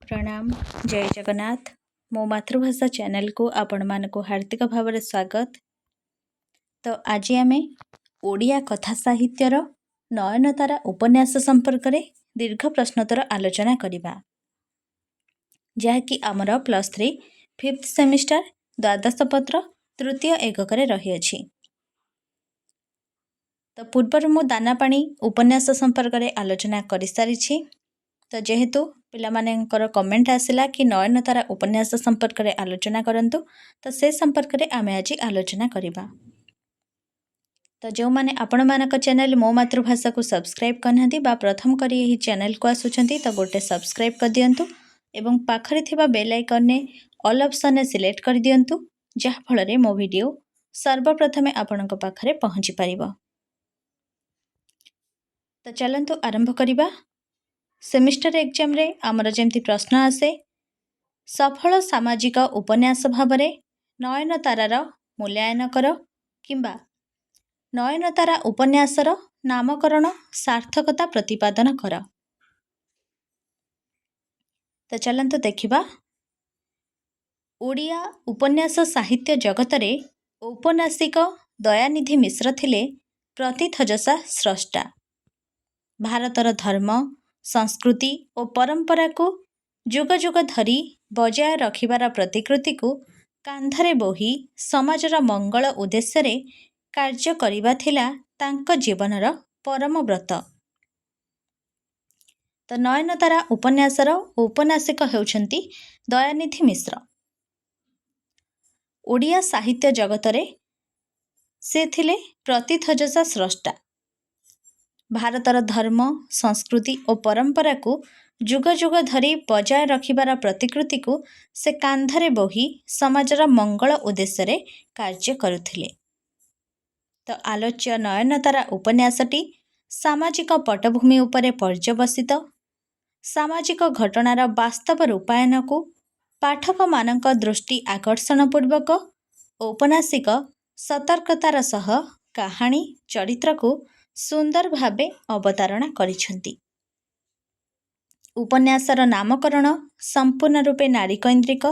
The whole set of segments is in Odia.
प्रणाम जय जगन्नाथ मो मातृभाषा चैनल को आपण मानक हार्दिक भाव स्वागत। तो आज आम ओडिया कथा साहित्यर नयनतारा उपन्यास संपर्क में दीर्घ प्रश्नोत्तर आलोचना करवा जहाँकि आमर +3 5th सेमिस्टर द्वादश पत्र तृतीय एकक रही। तो पूर्वर मु दानापाणी उपन्यास संपर्क में आलोचना कर सारी। तो जेहेतु पिलामानंकर कमेंट आसिला कि नयनतारा उपन्यास संपर्क में आलोचना करंतु, तो से संपर्क में आमे आज आलोचना करबा। तो जो माने आपण मानक चैनल मो मातृभाषा को सब्सक्राइब करनांती बा प्रथम करी यही चैनल को आसुचंती तो गोटे सब्सक्राइब कर दियंतु एवं पाखरे थिबा बेल आइकन ने ऑल ऑप्शन ने सिलेक्ट कर दियंतु जहा फଳରେ मो वीडियो सर्वप्रथमे आपणक पाखरे पहुंची परिबो। तो चलंतु आरंभ करिबा। सेमिस्टर एग्जाम रे आमर जेमती प्रश्न आसे सफल सामाजिक उपन्यास भावरे नयनतारार मूल्यांकन कर किंबा नयनतारा उपन्यासर नामकरण सार्थकता प्रतिपादन कर। तो चलंतु देखिबा। ओडिया उपन्यास साहित्य जगतरे औपन्यासिक दयानिधि मिश्र थिले प्रतिथजसा स्रष्टा। भारतर धर्म संस्कृति और परंपरा को जुग जुग धरी बजाय रखिबार प्रतिकृति को कांधरे बोही समाजर मंगल उद्देश्य कार्य करिबा थिला तांको जीवनर परम व्रत। तो नयनतारा उपन्यासर औपन्यासिक हेउछंती दयानिधि मिश्र। ओडिया साहित्य जगतरे से थिले प्रतिथजसा स्रष्टा। भारतर धर्म संस्कृति और परंपरा को जुग जुग धरी बजाय रखिबार प्रतिकृति को से कांधरे बोही समाजर मंगल उद्देश्य कार्य करुथिले। तो आलोच्य नयनतारा उपन्यासटी सामाजिक पटभूमि उपरे पर्यवसित सामाजिक घटनार वास्तव रूपायन को पाठक मानक दृष्टि आकर्षण पूर्वक औपन्यासिक सतर्कतार सह कहानी चरित्र को सुंदर भावे अवतारणा करिछंती। उपन्यासर नामकरण संपूर्ण रूपे नारी कैंद्रिक।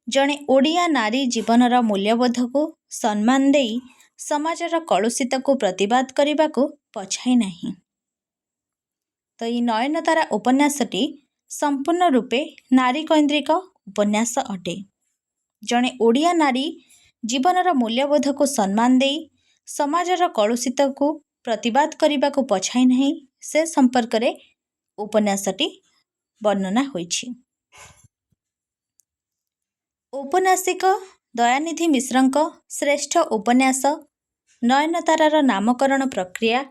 जणे ओडिया नारी जीवनर मूल्यबोध को सम्मान देई समाजर कलुषित को प्रतिवाद करने को पछाई नहीं। तो ये नयनतारा उपन्यासटी संपूर्ण रूपे नारी कैंद्रिक उपन्यास अटे। जणे ओडिया नारी जीवनर मूल्यबोध को सम्मान देई समाजर कलुषित को प्रतिवाद करने को पछाई नहीं से संपर्क रे उपन्यासटी वर्णना होइछि। औपन्यासिक दयानिधि मिश्रଙ୍କ श्रेष्ठ उपन्यास नयनतारार नामकरण प्रक्रिया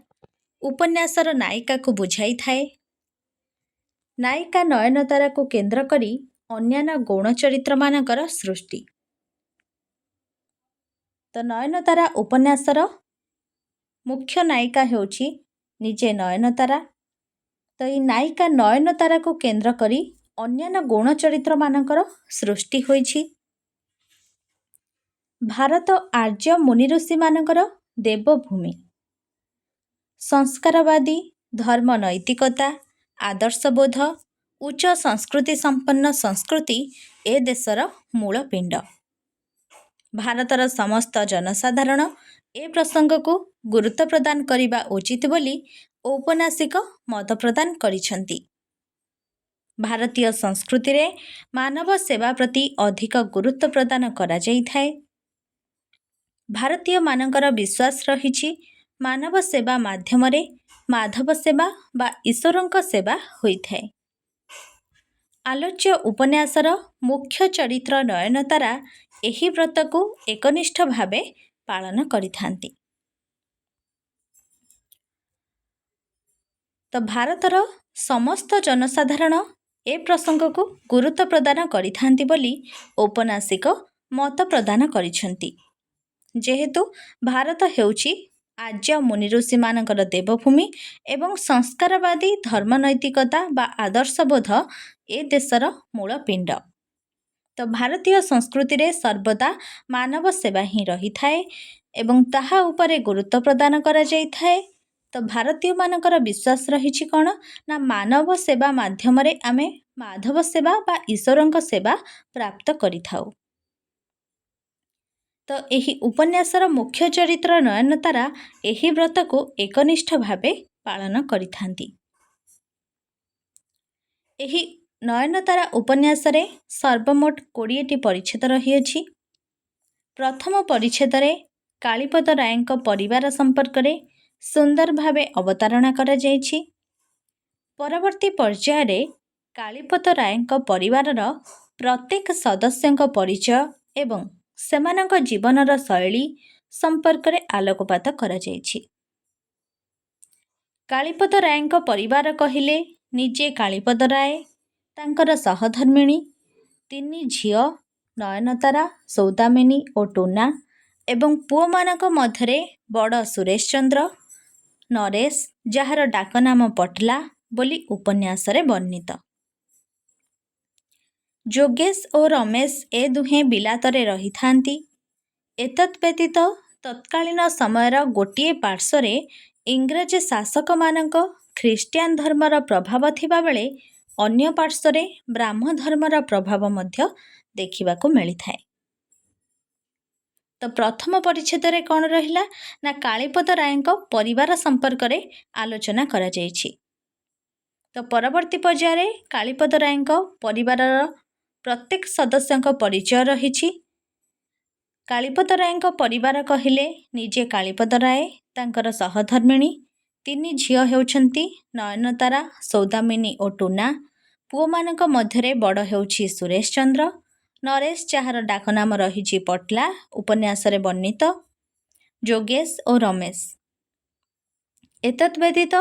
उपन्यासर नायिका को बुझाई थाए। नायिका नयनतारा को केंद्र करी अन्यान्य गौण चरित्र मानकर सृष्टि। तो नयनतारा उपन्यासर मुख्य नायिका हेउछि निजे नयनतारा। तो ये नायिका नयनतारा को केंद्र करी अन्यान्य गौण चरित्र मानकर सृष्टि होइछि। भारत आर्य मुनि ऋषि मानकर देवभूमि। संस्कारवादी धर्म नैतिकता आदर्शबोध उच्च संस्कृति संपन्न संस्कृति ए देशर मूल पिंड। भारतर समस्त जनसाधारण ए प्रसंग को गुरुत्व प्रदान करिबा उचित बोली औपन्यासिक मत प्रदान करिछंती। भारतीय संस्कृति रे मानव सेवा प्रति अधिक गुरुत्व प्रदान करा जाई थाए। भारतीय मानकर विश्वास रहिछि मानव सेवा माध्यम रे माधव सेवा बा ईश्वरंक सेवा होई थाए। आलोच्य उपन्यासर मुख्य चरित्र नयनतारा एही व्रत को एकनिष्ठ भावे पालन करिथांती। तो भारतर समस्त जनसाधारण ए प्रसंग को गुरुत्व प्रदान करिथांती बोली औपन्यासिक मत प्रदान करिछंती। जेहेतु भारत हेउछि आर्य मुनि ऋषि मानकर देवभूमि एवं संस्कारवादी धर्मनैतिकता बा आदर्शबोध ए देशर मूल पिंड। तो भारतीय संस्कृति रे सर्वदा मानव सेवा ही रही थाए एवं ताहा उपरे गुरुत्व प्रदान करा जाई थाए। तो भारतीय मानकर विश्वास रही कौन ना मानव सेवा माध्यम आमे ମାଧବ ସେବା ବା ଈଶ୍ୱରଙ୍କ ସେବା ପ୍ରାପ୍ତ କରିଥାଉ। ତ ଏହି ଉପନ୍ୟାସର ମୁଖ୍ୟ ଚରିତ୍ର ନୟନତାରା ଏହି ବ୍ରତକୁ ଏକନିଷ୍ଠ ଭାବେ ପାଳନ କରିଥାନ୍ତି। ଏହି ନୟନତାରା ଉପନ୍ୟାସରେ ସର୍ବମୋଟ 20ଟି ପରିଚ୍ଛେଦ ରହିଅଛି। ପ୍ରଥମ ପରିଚ୍ଛେଦରେ କାଳୀପଦ ରାୟଙ୍କ ପରିବାର ସମ୍ପର୍କରେ ସୁନ୍ଦର ଭାବେ ଅବତାରଣା କରାଯାଇଛି। ପରବର୍ତ୍ତୀ ପର୍ଯ୍ୟାୟରେ କାଳୀପଦ ରାୟଙ୍କ ପରିବାରର ପ୍ରତ୍ୟେକ ସଦସ୍ୟଙ୍କ ପରିଚୟ ଏବଂ ସେମାନଙ୍କ ଜୀବନର ଶୈଳୀ ସମ୍ପର୍କରେ ଆଲୋକପାତ କରାଯାଇଛି। କାଳୀପଦ ରାୟଙ୍କ ପରିବାର କହିଲେ ନିଜେ କାଳୀପଦ ରାୟ, ତାଙ୍କର ସହଧର୍ମିଣୀ, 3 ଝିଅ ନୟନତାରା, ସୌଦାମିନୀ ଓ ଟୁନା ଏବଂ ପୁଅମାନଙ୍କ ମଧ୍ୟରେ ବଡ଼ ସୁରେଶ ଚନ୍ଦ୍ର, ନରେଶ, ଯାହାର ଡାକନାମ ପଟଲା ବୋଲି ଉପନ୍ୟାସରେ ବର୍ଣ୍ଣିତ। ଯୋଗେଶ ଓ ରମେଶ ଏ ଦୁହେଁ ବିଲାତରେ ରହିଥାନ୍ତି। ଏତଦ୍ ବ୍ୟତୀତ ତତ୍କାଳୀନ ସମୟର ଗୋଟିଏ ପାର୍ଶ୍ୱରେ ଇଂରେଜ ଶାସକମାନଙ୍କ ଖ୍ରୀଷ୍ଟିଆନ ଧର୍ମର ପ୍ରଭାବ ଥିବାବେଳେ ଅନ୍ୟ ପାର୍ଶ୍ୱରେ ବ୍ରାହ୍ମ ଧର୍ମର ପ୍ରଭାବ ମଧ୍ୟ ଦେଖିବାକୁ ମିଳିଥାଏ। ତ ପ୍ରଥମ ପରିଚ୍ଛେଦରେ କ'ଣ ରହିଲା ନା କାଳୀପଦ ରାୟଙ୍କ ପରିବାର ସମ୍ପର୍କରେ ଆଲୋଚନା କରାଯାଇଛି। ତ ପରବର୍ତ୍ତୀ ପର୍ଯ୍ୟାୟରେ କାଳୀପଦ ରାୟଙ୍କ ପରିବାରର ପ୍ରତ୍ୟେକ ସଦସ୍ୟଙ୍କ ପରିଚୟ ରହିଛି। କାଳୀପଦ ରାୟଙ୍କ ପରିବାର କହିଲେ ନିଜେ କାଳୀପଦ ରାୟ, ତାଙ୍କର ସହଧର୍ମିଣୀ, 3 ଝିଅ ହେଉଛନ୍ତି ନୟନତାରା, ସୌଦାମିନୀ ଓ ଟୁନା, ପୁଅମାନଙ୍କ ମଧ୍ୟରେ ବଡ଼ ହେଉଛି ସୁରେଶ ଚନ୍ଦ୍ର, ନରେଶ ଯାହାର ଡାକନାମ ରହିଛି ପଟଲା ଉପନ୍ୟାସରେ ବର୍ଣ୍ଣିତ, ଯୋଗେଶ ଓ ରମେଶ। ଏତଦ୍ ବ୍ୟତୀତ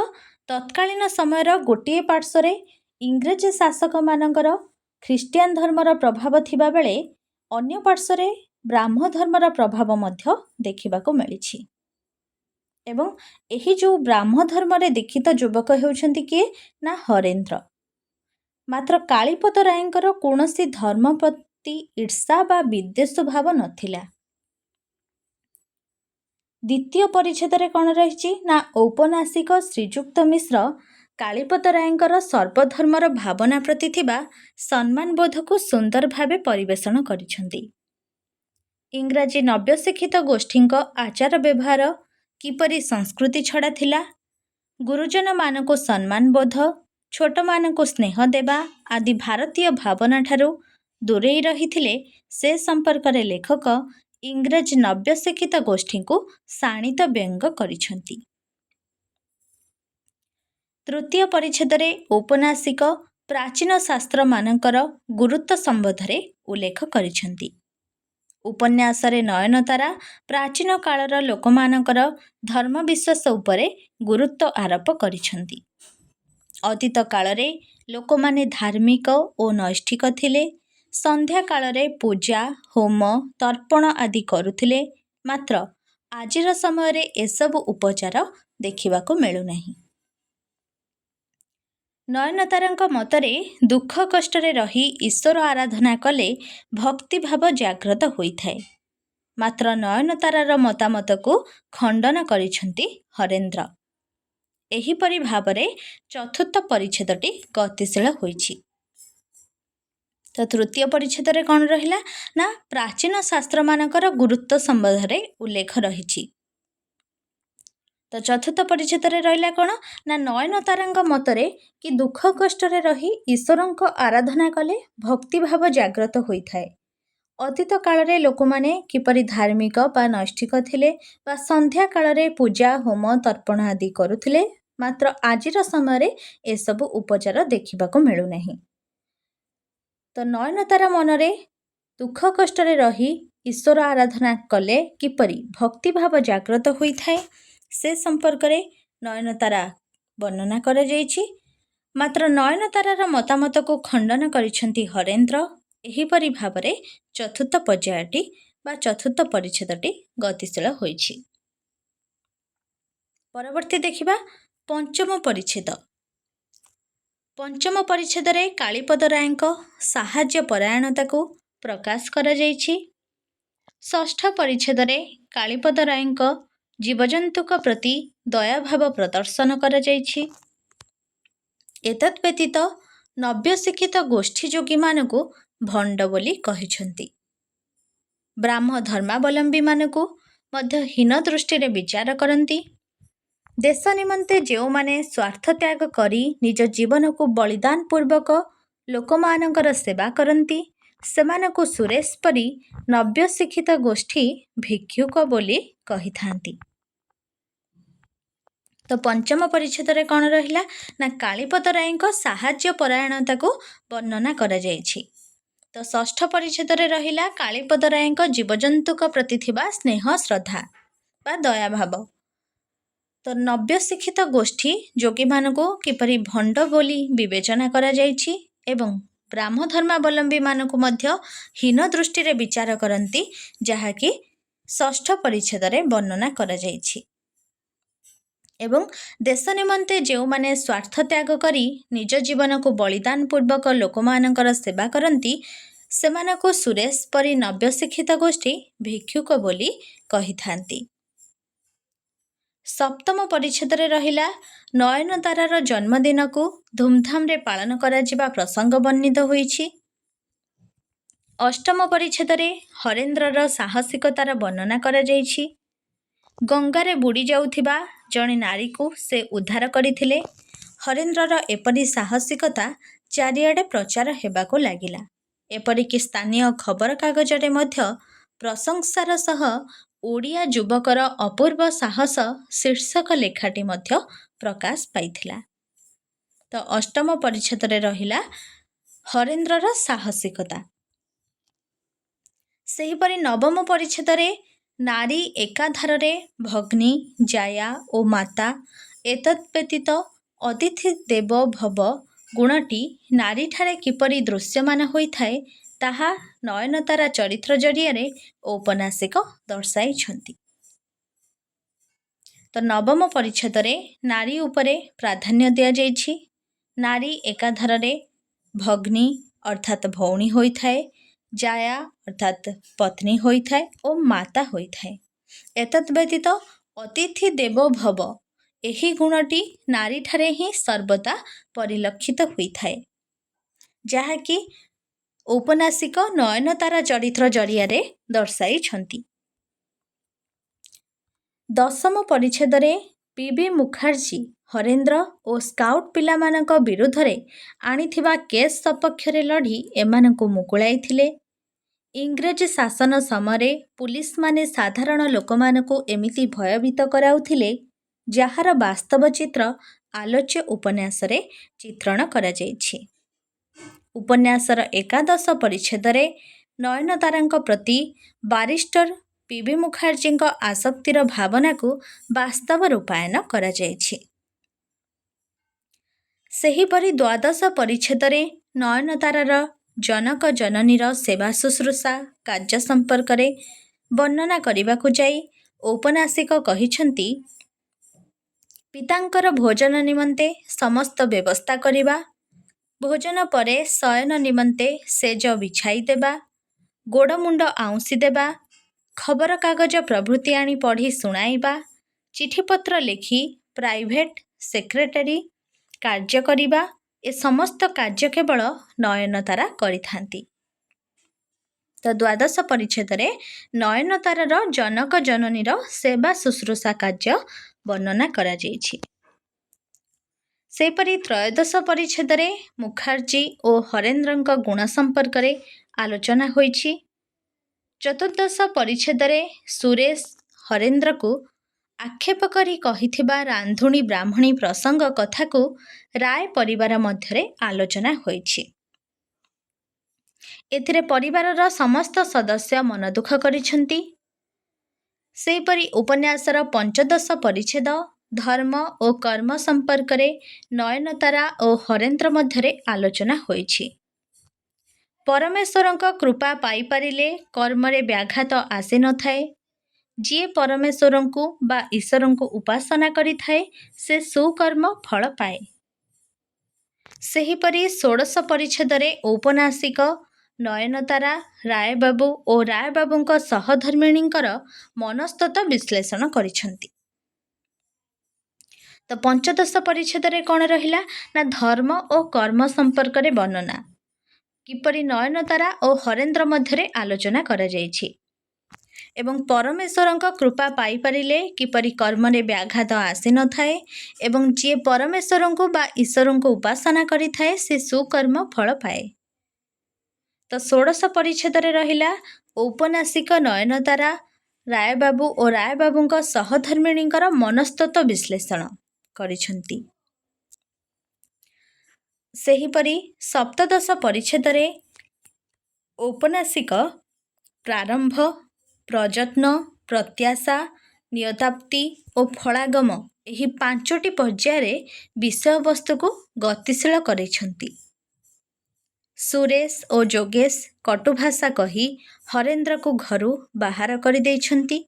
ତତ୍କାଳୀନ ସମୟର ଗୋଟିଏ ପାର୍ଶ୍ୱରେ ଇଂରେଜ ଶାସକମାନଙ୍କର ଖ୍ରୀଷ୍ଟିଆନ ଧର୍ମର ପ୍ରଭାବ ଥିବାବେଳେ ଅନ୍ୟ ପାର୍ଶ୍ୱରେ ବ୍ରାହ୍ମ ଧର୍ମର ପ୍ରଭାବ ମଧ୍ୟ ଦେଖିବାକୁ ମିଳିଛି। ଏବଂ ଏହି ଯେଉଁ ବ୍ରାହ୍ମ ଧର୍ମରେ ଦୀକ୍ଷିତ ଯୁବକ ହେଉଛନ୍ତି କିଏ ନା ହରେନ୍ଦ୍ର। ମାତ୍ର କାଳୀପଦ ରାୟଙ୍କର କୌଣସି ଧର୍ମ ପ୍ରତି ଈର୍ଷା ବା ବିଦ୍ୱେଷ ଭାବ ନଥିଲା। ଦ୍ୱିତୀୟ ପରିଚ୍ଛେଦରେ କ'ଣ ରହିଛି ନା ଔପନ୍ୟାସିକ ଶ୍ରୀଯୁକ୍ତ ମିଶ୍ର କାଳୀପଦ ରାୟଙ୍କର ସର୍ବଧର୍ମର ଭାବନା ପ୍ରତି ଥିବା ସମ୍ମାନ ବୋଧକୁ ସୁନ୍ଦର ଭାବେ ପରିବେଷଣ କରିଛନ୍ତି। ଇଂରାଜୀ ନବ୍ୟଶିକ୍ଷିତ ଗୋଷ୍ଠୀଙ୍କ ଆଚାର ବ୍ୟବହାର କିପରି ସଂସ୍କୃତି ଛଡ଼ା ଥିଲା, ଗୁରୁଜନମାନଙ୍କୁ ସମ୍ମାନ ବୋଧ, ଛୋଟମାନଙ୍କୁ ସ୍ନେହ ଦେବା ଆଦି ଭାରତୀୟ ଭାବନାଠାରୁ ଦୂରେଇ ରହିଥିଲେ ସେ ସମ୍ପର୍କରେ ଲେଖକ ଇଂରେଜ ନବ୍ୟଶିକ୍ଷିତ ଗୋଷ୍ଠୀଙ୍କୁ ଶାଣିତ ବ୍ୟଙ୍ଗ କରିଛନ୍ତି। ତୃତୀୟ ପରିଚ୍ଛେଦରେ ଔପନ୍ୟାସିକ ପ୍ରାଚୀନ ଶାସ୍ତ୍ରମାନଙ୍କର ଗୁରୁତ୍ୱ ସମ୍ବନ୍ଧରେ ଉଲ୍ଲେଖ କରିଛନ୍ତି। ଉପନ୍ୟାସରେ ନୟନତାରା ପ୍ରାଚୀନ କାଳର ଲୋକମାନଙ୍କର ଧର୍ମବିଶ୍ୱାସ ଉପରେ ଗୁରୁତ୍ୱ ଆରୋପ କରିଛନ୍ତି। ଅତୀତ କାଳରେ ଲୋକମାନେ ଧାର୍ମିକ ଓ ନୈଷ୍ଠିକ ଥିଲେ। ସନ୍ଧ୍ୟା କାଳରେ ପୂଜା, ହୋମ, ତର୍ପଣ ଆଦି କରୁଥିଲେ। ମାତ୍ର ଆଜିର ସମୟରେ ଏସବୁ ଉପଚାର ଦେଖିବାକୁ ମିଳୁନାହିଁ। ନୟନତାରାଙ୍କ ମତରେ ଦୁଃଖ କଷ୍ଟରେ ରହି ଈଶ୍ୱର ଆରାଧନା କଲେ ଭକ୍ତିଭାବ ଜାଗ୍ରତ ହୋଇଥାଏ। ମାତ୍ର ନୟନତାରାର ମତାମତକୁ ଖଣ୍ଡନ କରିଛନ୍ତି ହରେନ୍ଦ୍ର। ଏହିପରି ଭାବରେ ଚତୁର୍ଥ ପରିଚ୍ଛେଦଟି ଗତିଶୀଳ ହୋଇଛି। ତ ତୃତୀୟ ପରିଚ୍ଛେଦରେ କ'ଣ ରହିଲା ନା ପ୍ରାଚୀନ ଶାସ୍ତ୍ରମାନଙ୍କର ଗୁରୁତ୍ୱ ସମ୍ବନ୍ଧରେ ଉଲ୍ଲେଖ ରହିଛି। ତ ଚତୁର୍ଥ ପରିଚ୍ଛେଦରେ ରହିଲା କ'ଣ ନା ନୟନତାରାଙ୍କ ମତରେ କି ଦୁଃଖ କଷ୍ଟରେ ରହି ଈଶ୍ୱରଙ୍କ ଆରାଧନା କଲେ ଭକ୍ତିଭାବ ଜାଗ୍ରତ ହୋଇଥାଏ। ଅତୀତ କାଳରେ ଲୋକମାନେ କିପରି ଧାର୍ମିକ ବା ନୈଷ୍ଠିକ ଥିଲେ ବା ସନ୍ଧ୍ୟା କାଳରେ ପୂଜା, ହୋମ, ତର୍ପଣ ଆଦି କରୁଥିଲେ। ମାତ୍ର ଆଜିର ସମୟରେ ଏସବୁ ଉପଚାର ଦେଖିବାକୁ ମିଳୁନାହିଁ। ତ ନୟନତାରା ମନରେ ଦୁଃଖ କଷ୍ଟରେ ରହି ଈଶ୍ୱର ଆରାଧନା କଲେ କିପରି ଭକ୍ତିଭାବ ଜାଗ୍ରତ ହୋଇଥାଏ ସେ ସମ୍ପର୍କରେ ନୟନତାରା ବର୍ଣ୍ଣନା କରାଯାଇଛି। ମାତ୍ର ନୟନତାରାର ମତାମତକୁ ଖଣ୍ଡନ କରିଛନ୍ତି ହରେନ୍ଦ୍ର। ଏହିପରି ଭାବରେ ଚତୁର୍ଥ ପର୍ଯ୍ୟାୟଟି ବା ଚତୁର୍ଥ ପରିଚ୍ଛେଦଟି ଗତିଶୀଳ ହୋଇଛି। ପରବର୍ତ୍ତୀ ଦେଖିବା ପଞ୍ଚମ ପରିଚ୍ଛେଦ। ପଞ୍ଚମ ପରିଚ୍ଛେଦରେ କାଳୀପଦ ରାୟଙ୍କ ସାହାଯ୍ୟ ପରାୟଣତାକୁ ପ୍ରକାଶ କରାଯାଇଛି। ଷଷ୍ଠ ପରିଚ୍ଛେଦରେ କାଳୀପଦ ରାୟଙ୍କ ଜୀବଜନ୍ତୁଙ୍କ ପ୍ରତି ଦୟାଭାବ ପ୍ରଦର୍ଶନ କରାଯାଇଛି। ଏତଦ୍ ବ୍ୟତୀତ ନବ୍ୟ ଶିକ୍ଷିତ ଗୋଷ୍ଠୀ ଯୋଗୀମାନଙ୍କୁ ଭଣ୍ଡ ବୋଲି କହିଛନ୍ତି। ବ୍ରାହ୍ମ ଧର୍ମାବଲମ୍ବୀମାନଙ୍କୁ ମଧ୍ୟ ହୀନ ଦୃଷ୍ଟିରେ ବିଚାର କରନ୍ତି। ଦେଶ ନିମନ୍ତେ ଯେଉଁମାନେ ସ୍ୱାର୍ଥ ତ୍ୟାଗ କରି ନିଜ ଜୀବନକୁ ବଳିଦାନ ପୂର୍ବକ ଲୋକମାନଙ୍କର ସେବା କରନ୍ତି, ସେମାନଙ୍କୁ ସୁରେଶ ପରି ନବ୍ୟ ଶିକ୍ଷିତ ଗୋଷ୍ଠୀ ଭିକ୍ଷୁକ ବୋଲି କହିଥାନ୍ତି। ତ ପଞ୍ଚମ ପରିଚ୍ଛେଦରେ କ'ଣ ରହିଲା ନା କାଳୀପଦ ରାୟଙ୍କ ସାହାଯ୍ୟ ପରାୟଣତାକୁ ବର୍ଣ୍ଣନା କରାଯାଇଛି। ତ ଷଷ୍ଠ ପରିଚ୍ଛେଦରେ ରହିଲା କାଳୀପଦ ରାୟଙ୍କ ଜୀବଜନ୍ତୁଙ୍କ ପ୍ରତି ଥିବା ସ୍ନେହ ଶ୍ରଦ୍ଧା ବା ଦୟାଭାବ। ତ ନବ୍ୟ ଶିକ୍ଷିତ ଗୋଷ୍ଠୀ ଯୋଗୀମାନଙ୍କୁ କିପରି ଭଣ୍ଡ ବୋଲି ବିବେଚନା କରାଯାଇଛି ଏବଂ ବ୍ରାହ୍ମ ଧର୍ମାବଲମ୍ବୀମାନଙ୍କୁ ମଧ୍ୟ ହୀନ ଦୃଷ୍ଟିରେ ବିଚାର କରନ୍ତି, ଯାହାକି ଷଷ୍ଠ ପରିଚ୍ଛେଦରେ ବର୍ଣ୍ଣନା କରାଯାଇଛି। ଏବଂ ଦେଶ ନିମନ୍ତେ ଯେଉଁମାନେ ସ୍ୱାର୍ଥ ତ୍ୟାଗ କରି ନିଜ ଜୀବନକୁ ବଳିଦାନ ପୂର୍ବକ ଲୋକମାନଙ୍କର ସେବା କରନ୍ତି, ସେମାନଙ୍କୁ ସୁରେଶ ପରି ନବ୍ୟ ଶିକ୍ଷିତ ଗୋଷ୍ଠୀ ଭିକ୍ଷୁକ ବୋଲି କହିଥାନ୍ତି। ସପ୍ତମ ପରିଚ୍ଛେଦରେ ରହିଲା ନୟନତାରାର ଜନ୍ମଦିନକୁ ଧୁମଧାମରେ ପାଳନ କରାଯିବା ପ୍ରସଙ୍ଗ ବର୍ଣ୍ଣିତ ହୋଇଛି। ଅଷ୍ଟମ ପରିଚ୍ଛେଦରେ ହରେନ୍ଦ୍ରର ସାହସିକତାର ବର୍ଣ୍ଣନା କରାଯାଇଛି। ଗଙ୍ଗାରେ ବୁଡ଼ି ଯାଉଥିବା ଜଣେ ନାରୀକୁ ସେ ଉଦ୍ଧାର କରିଥିଲେ। ହରେନ୍ଦ୍ରର ଏପରି ସାହସିକତା ଚାରିଆଡ଼େ ପ୍ରଚାର ହେବାକୁ ଲାଗିଲା। ଏପରିକି ସ୍ଥାନୀୟ ଖବରକାଗଜରେ ମଧ୍ୟ ପ୍ରଶଂସାର ସହ ଓଡ଼ିଆ ଯୁବକର ଅପୂର୍ବ ସାହସ ଶୀର୍ଷକ ଲେଖାଟି ମଧ୍ୟ ପ୍ରକାଶ ପାଇଥିଲା। ତ ଅଷ୍ଟମ ପରିଚ୍ଛେଦରେ ରହିଲା ହରେନ୍ଦ୍ରର ସାହସିକତା। ସେହିପରି ନବମ ପରିଚ୍ଛେଦରେ ନାରୀ ଏକାଧାରରେ ଭଗ୍ନୀ, ଜାୟା ଓ ମାତା, ଏତଦ୍ ଅତିଥି ଦେବ ଭବ ଗୁଣଟି ନାରୀଠାରେ କିପରି ଦୃଶ୍ୟମାନ ହୋଇଥାଏ, ତାହା ନୟନତାରା ଚରିତ୍ର ଜରିଆରେ ଔପନ୍ୟାସିକ ଦର୍ଶାଇଛନ୍ତି। ତ ନବମ ପରିଚ୍ଛେଦରେ ନାରୀ ଉପରେ ପ୍ରାଧାନ୍ୟ ଦିଆଯାଇଛି। ନାରୀ ଏକାଧାରରେ ଭଗ୍ନୀ ଅର୍ଥାତ୍ ଭଉଣୀ ହୋଇଥାଏ, ଜାୟା ଅର୍ଥାତ୍ ପତ୍ନୀ ହୋଇଥାଏ ଓ ମାତା ହୋଇଥାଏ। ଏତଦ୍ ବ୍ୟତୀତ ଅତିଥି ଦେବ ଭବ, ଏହି ଗୁଣଟି ନାରୀଠାରେ ହିଁ ସର୍ବଦା ପରିଲକ୍ଷିତ ହୋଇଥାଏ, ଯାହାକି ଔପନ୍ୟାସିକ ନୟନତାରା ଚରିତ୍ର ଜରିଆରେ ଦର୍ଶାଇଛନ୍ତି। ଦଶମ ପରିଚ୍ଛେଦରେ ପି.ବି. ମୁଖାର୍ଜୀ ହରେନ୍ଦ୍ର ଓ ସ୍କାଉଟ୍ ପିଲାମାନଙ୍କ ବିରୁଦ୍ଧରେ ଆଣିଥିବା କେସ୍ ସପକ୍ଷରେ ଲଢ଼ି ଏମାନଙ୍କୁ ମୁକୁଳାଇଥିଲେ। ଇଂରେଜ ଶାସନ ସମୟରେ ପୁଲିସମାନେ ସାଧାରଣ ଲୋକମାନଙ୍କୁ ଏମିତି ଭୟଭୀତ କରାଉଥିଲେ, ଯାହାର ବାସ୍ତବ ଚିତ୍ର ଆଲୋଚ୍ୟ ଉପନ୍ୟାସରେ ଚିତ୍ରଣ କରାଯାଇଛି। ଉପନ୍ୟାସର ଏକାଦଶ ପରିଚ୍ଛେଦରେ ନୟନତାରାଙ୍କ ପ୍ରତି ବାରିଷ୍ଟର ପି.ବି. ମୁଖାର୍ଜୀଙ୍କ ଆସକ୍ତିର ଭାବନାକୁ ବାସ୍ତବ ରୂପାୟନ କରାଯାଇଛି। ସେହିପରି ଦ୍ୱାଦଶ ପରିଚ୍ଛେଦରେ ନୟନତାରାର ଜନକ ଜନନୀର ସେବା ଶୁଶ୍ରୂଷା କାର୍ଯ୍ୟ ସମ୍ପର୍କରେ ବର୍ଣ୍ଣନା କରିବାକୁ ଯାଇ ଔପନ୍ୟାସିକ କହିଛନ୍ତି, ପିତାଙ୍କର ଭୋଜନ ନିମନ୍ତେ ସମସ୍ତ ବ୍ୟବସ୍ଥା କରିବା, ଭୋଜନ ପରେ ଶୟନ ନିମନ୍ତେ ଶେଯ ବିଛାଇ ଦେବା, ଗୋଡ଼ମୁଣ୍ଡ ଆଉଁସି ଦେବା, ଖବରକାଗଜ ପ୍ରଭୃତି ଆଣି ପଢ଼ି ଶୁଣାଇବା, ଚିଠିପତ୍ର ଲେଖି ପ୍ରାଇଭେଟ୍ ସେକ୍ରେଟାରୀ କାର୍ଯ୍ୟ କରିବା, ଏ ସମସ୍ତ କାର୍ଯ୍ୟ କେବଳ ନୟନତାରା କରିଥାନ୍ତି। ତ ଦ୍ୱାଦଶ ପରିଚ୍ଛେଦରେ ନୟନତାରାର ଜନକ ଜନନୀର ସେବା ଶୁଶ୍ରୂଷା କାର୍ଯ୍ୟ ବର୍ଣ୍ଣନା କରାଯାଇଛି। ସେହିପରି ତ୍ରୟୋଦଶ ପରିଚ୍ଛେଦରେ ମୁଖାର୍ଜୀ ଓ ହରେନ୍ଦ୍ରଙ୍କ ଗୁଣ ସମ୍ପର୍କରେ ଆଲୋଚନା ହୋଇଛି। ଚତୁର୍ଦ୍ଦଶ ପରିଚ୍ଛେଦରେ ସୁରେଶ ହରେନ୍ଦ୍ରକୁ ଆକ୍ଷେପ କରି କହିଥିବା ରାନ୍ଧୁଣୀ ବ୍ରାହ୍ମଣୀ ପ୍ରସଙ୍ଗ କଥାକୁ ରାୟ ପରିବାର ମଧ୍ୟରେ ଆଲୋଚନା ହୋଇଛି। ଏଥିରେ ପରିବାରର ସମସ୍ତ ସଦସ୍ୟ ମନଦୁଃଖ କରିଛନ୍ତି। ସେହିପରି ଉପନ୍ୟାସର ପଞ୍ଚଦଶ ପରିଚ୍ଛେଦ ଧର୍ମ ଓ କର୍ମ ସମ୍ପର୍କରେ ନୟନତାରା ଓ ହରେନ୍ଦ୍ର ମଧ୍ୟରେ ଆଲୋଚନା ହୋଇଛି। ପରମେଶ୍ୱରଙ୍କ କୃପା ପାଇପାରିଲେ କର୍ମରେ ବ୍ୟାଘାତ ଆସିନଥାଏ। ଯିଏ ପରମେଶ୍ୱରଙ୍କୁ ବା ଈଶ୍ୱରଙ୍କୁ ଉପାସନା କରିଥାଏ, ସେ ସୁକର୍ମ ଫଳ ପାଏ। ସେହିପରି ଷୋଡ଼ଶ ପରିଚ୍ଛେଦରେ ଔପନ୍ୟାସିକ ନୟନତାରା, ରାୟବାବୁ ଓ ରାୟବାବୁଙ୍କ ସହଧର୍ମିଣୀଙ୍କର ମନସ୍ତତ୍ତ୍ୱ ବିଶ୍ଳେଷଣ କରିଛନ୍ତି। ତ ପଞ୍ଚଦଶ ପରିଚ୍ଛେଦରେ କ'ଣ ରହିଲା ନା ଧର୍ମ ଓ କର୍ମ ସମ୍ପର୍କରେ ବର୍ଣ୍ଣନା, କିପରି ନୟନତାରା ଓ ହରେନ୍ଦ୍ର ମଧ୍ୟରେ ଆଲୋଚନା କରାଯାଇଛି ଏବଂ ପରମେଶ୍ୱରଙ୍କ କୃପା ପାଇପାରିଲେ କିପରି କର୍ମରେ ବ୍ୟାଘାତ ଆସିନଥାଏ ଏବଂ ଯିଏ ପରମେଶ୍ୱରଙ୍କୁ ବା ଈଶ୍ୱରଙ୍କୁ ଉପାସନା କରିଥାଏ ସେ ସୁକର୍ମ ଫଳ ପାଏ। ତ ଷୋଡ଼ଶ ପରିଚ୍ଛେଦରେ ରହିଲା ଔପନ୍ୟାସିକ ନୟନତାରା, ରାୟବାବୁ ଓ ରାୟବାବୁଙ୍କ ସହଧର୍ମିଣୀଙ୍କର ମନସ୍ତତ୍ତ୍ୱ ବିଶ୍ଳେଷଣ କରିଛନ୍ତି। ସେହିପରି ସପ୍ତଦଶ ପରିଚ୍ଛେଦରେ ଔପନ୍ୟାସିକ ପ୍ରାରମ୍ଭ, ପ୍ରଯତ୍ନ, ପ୍ରତ୍ୟାଶା, ନିୟତାପ୍ତି ଓ ଫଳାଗମ ଏହି 5ଟି ପର୍ଯ୍ୟାୟରେ ବିଷୟବସ୍ତୁକୁ ଗତିଶୀଳ କରିଛନ୍ତି। ସୁରେଶ ଓ ଯୋଗେଶ କଟୁଭାଷା କହି ହରେନ୍ଦ୍ରକୁ ଘରୁ ବାହାର କରିଦେଇଛନ୍ତି।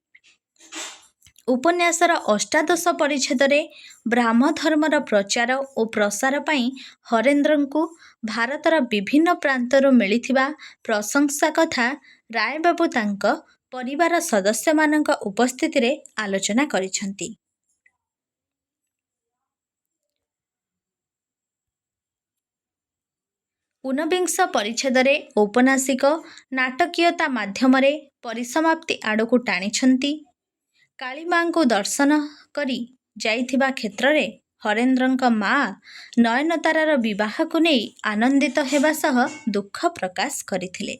ଉପନ୍ୟାସର ଅଷ୍ଟାଦଶ ପରିଚ୍ଛେଦରେ ବ୍ରାହ୍ମ ଧର୍ମର ପ୍ରଚାର ଓ ପ୍ରସାର ପାଇଁ ହରେନ୍ଦ୍ରଙ୍କୁ ଭାରତର ବିଭିନ୍ନ ପ୍ରାନ୍ତରୁ ମିଳିଥିବା ପ୍ରଶଂସା କଥା ରାୟବାବୁ ତାଙ୍କ ପରିବାର ସଦସ୍ୟମାନଙ୍କ ଉପସ୍ଥିତିରେ ଆଲୋଚନା କରିଛନ୍ତି। ଊନବିଂଶ ପରିଚ୍ଛେଦରେ ଔପନ୍ୟାସିକ ନାଟକୀୟତା ମାଧ୍ୟମରେ ପରିସମାପ୍ତି ଆଡ଼କୁ ଟାଣିଛନ୍ତି। କାଳୀମାଙ୍କୁ ଦର୍ଶନ କରି ଯାଇଥିବା କ୍ଷେତ୍ରରେ ହରେନ୍ଦ୍ରଙ୍କ ମା ନୟନତାରାର ବିବାହକୁ ନେଇ ଆନନ୍ଦିତ ହେବା ସହ ଦୁଃଖ ପ୍ରକାଶ କରିଥିଲେ।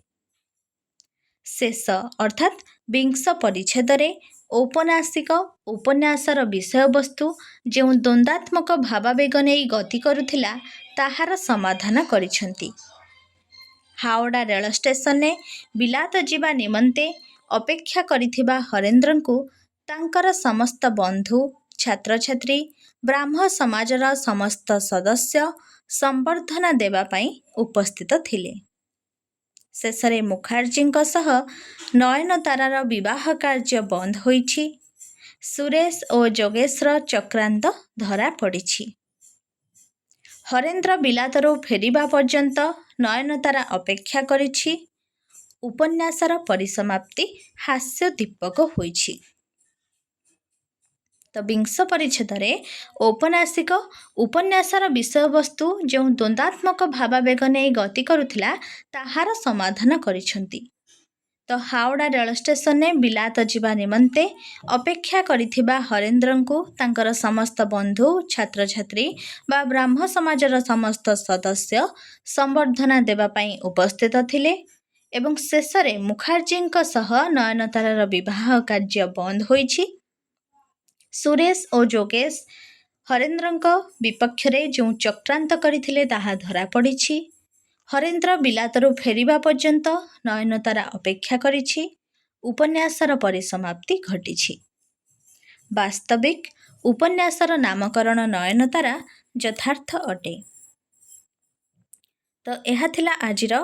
ଶେଷ ଅର୍ଥାତ୍ ବିଂଶ ପରିଚ୍ଛେଦରେ ଔପନ୍ୟାସିକ ଉପନ୍ୟାସର ବିଷୟବସ୍ତୁ ଯେଉଁ ଦ୍ୱନ୍ଦ୍ୱାତ୍ମକ ଭାବାବେଗ ନେଇ ଗତି କରୁଥିଲା ତାହାର ସମାଧାନ କରିଛନ୍ତି। ହାଓଡ଼ା ରେଳ ଷ୍ଟେସନରେ ବିଲାତ ଯିବା ନିମନ୍ତେ ଅପେକ୍ଷା କରିଥିବା ହରେନ୍ଦ୍ରଙ୍କୁ ତାଙ୍କର ସମସ୍ତ ବନ୍ଧୁ, ଛାତ୍ରଛାତ୍ରୀ, ବ୍ରାହ୍ମ ସମାଜର ସମସ୍ତ ସଦସ୍ୟ ସମ୍ବର୍ଦ୍ଧନା ଦେବା ପାଇଁ ଉପସ୍ଥିତ ଥିଲେ। ଶେଷରେ ମୁଖାର୍ଜୀଙ୍କ ସହ ନୟନତାରାର ବିବାହ କାର୍ଯ୍ୟ ବନ୍ଦ ହୋଇଛି। ସୁରେଶ ଓ ଯୋଗେଶର ଚକ୍ରାନ୍ତ ଧରା ପଡ଼ିଛି। ହରେନ୍ଦ୍ର ବିଲାତରୁ ଫେରିବା ପର୍ଯ୍ୟନ୍ତ ନୟନତାରା ଅପେକ୍ଷା କରିଛି। ଉପନ୍ୟାସର ପରିସମାପ୍ତି ହାସ୍ୟଦୀପକ ହୋଇଛି। ତ ବିଂଶ ପରିଚ୍ଛେଦରେ ଔପନ୍ୟାସିକ ଉପନ୍ୟାସର ବିଷୟବସ୍ତୁ ଯେଉଁ ଦ୍ୱନ୍ଦ୍ୱାତ୍ମକ ଭାବାବେଗ ନେଇ ଗତି କରୁଥିଲା ତାହାର ସମାଧାନ କରିଛନ୍ତି। ତ ହାଓଡ଼ା ରେଳ ଷ୍ଟେସନରେ ବିଲାତ ଯିବା ନିମନ୍ତେ ଅପେକ୍ଷା କରିଥିବା ହରେନ୍ଦ୍ରଙ୍କୁ ତାଙ୍କର ସମସ୍ତ ବନ୍ଧୁ, ଛାତ୍ରଛାତ୍ରୀ ବା ବ୍ରାହ୍ମ ସମାଜର ସମସ୍ତ ସଦସ୍ୟ ସମ୍ବର୍ଦ୍ଧନା ଦେବା ପାଇଁ ଉପସ୍ଥିତ ଥିଲେ ଏବଂ ଶେଷରେ ମୁଖାର୍ଜୀଙ୍କ ସହ ନୟନତାରାର ବିବାହ କାର୍ଯ୍ୟ ବନ୍ଦ ହୋଇଛି। ସୁରେଶ ଓ ଯୋଗେଶ ହରେନ୍ଦ୍ରଙ୍କ ବିପକ୍ଷରେ ଯେଉଁ ଚକ୍ରାନ୍ତ କରିଥିଲେ ତାହା ଧରାପଡ଼ିଛି। ହରେନ୍ଦ୍ର ବିଲାତରୁ ଫେରିବା ପର୍ଯ୍ୟନ୍ତ ନୟନତାରା ଅପେକ୍ଷା କରିଛି। ଉପନ୍ୟାସର ପରିସମାପ୍ତି ଘଟିଛି। ବାସ୍ତବିକ ଉପନ୍ୟାସର ନାମକରଣ ନୟନତାରା ଯଥାର୍ଥ ଅଟେ। ତ ଏହା ଥିଲା ଆଜିର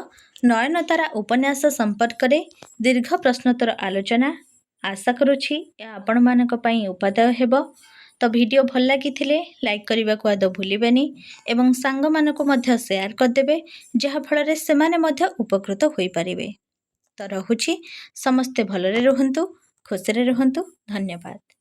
ନୟନତାରା ଉପନ୍ୟାସ ସମ୍ପର୍କରେ ଦୀର୍ଘ ପ୍ରଶ୍ନୋତ୍ତର ଆଲୋଚନା। ଆଶା କରୁଛି ଏହା ଆପଣମାନଙ୍କ ପାଇଁ ଉପାଦେୟ ହେବ। ତ ଭିଡ଼ିଓ ଭଲ ଲାଗିଥିଲେ ଲାଇକ୍ କରିବାକୁ ଆଦୌ ଭୁଲିବେନି ଏବଂ ସାଙ୍ଗମାନଙ୍କୁ ମଧ୍ୟ ସେୟାର କରିଦେବେ ଯାହାଫଳରେ ସେମାନେ ମଧ୍ୟ ଉପକୃତ ହୋଇପାରିବେ। ତ ରହୁଛି, ସମସ୍ତେ ଭଲରେ ରୁହନ୍ତୁ, ଖୁସିରେ ରୁହନ୍ତୁ। ଧନ୍ୟବାଦ।